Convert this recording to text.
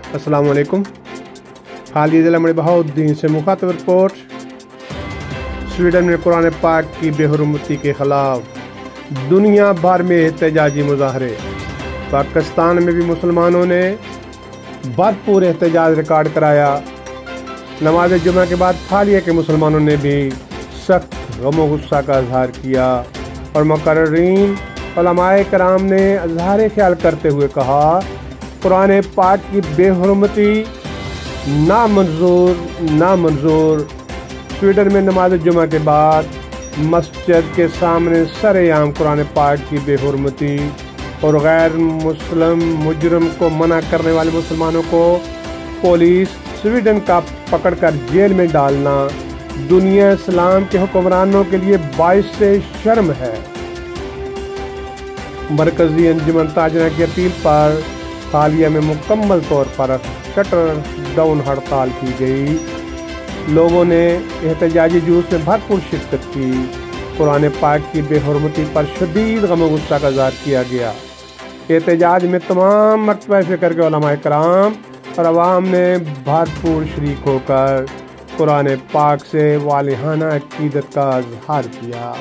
अस्सलाम वालेकुम। हालिया ज़िला में बहाउद्दीन से मुखातब रिपोर्ट। स्वीडन में कुरान पाक की बेहुरमती के खिलाफ दुनिया भर में एहतजाजी मुजाहरे। पाकिस्तान में भी मुसलमानों ने भरपूर एहतजाज रिकॉर्ड कराया। नमाज जुमा के बाद हालिया के मुसलमानों ने भी सख्त गम व गुस्सा का इजहार किया और मुकर्ररीन उलमाए कराम ने इजहार ख्याल करते हुए कहा, कुरान पाक की बेहुरमती नामंजूर। स्वीडन में नमाज जुमा के बाद मस्जिद के सामने सरेआम कुरान पाक की बेहुरमती और गैर मुस्लिम मुजरम को मना करने वाले मुसलमानों को पुलिस स्वीडन का पकड़कर जेल में डालना दुनिया इस्लाम के हुक्मरानों के लिए बाइस से शर्म है। मरकजी अंजुमन ताजना की अपील पर हालिया में मुकम्मल तौर पर शटर डाउन हड़ताल की गई। लोगों ने एहतजाजी जुलूस में भरपूर शिरकत की। कुरान पाक की बेहुरमती पर शदीद गम व गुस्सा का इज़हार किया गया। एहतजाज में तमाम मरतबा फ़िक्र के उलमाए कराम और अवाम ने भरपूर शरीक होकर कुरान पाक से वालिहाना अक़ीदत का इज़हार किया।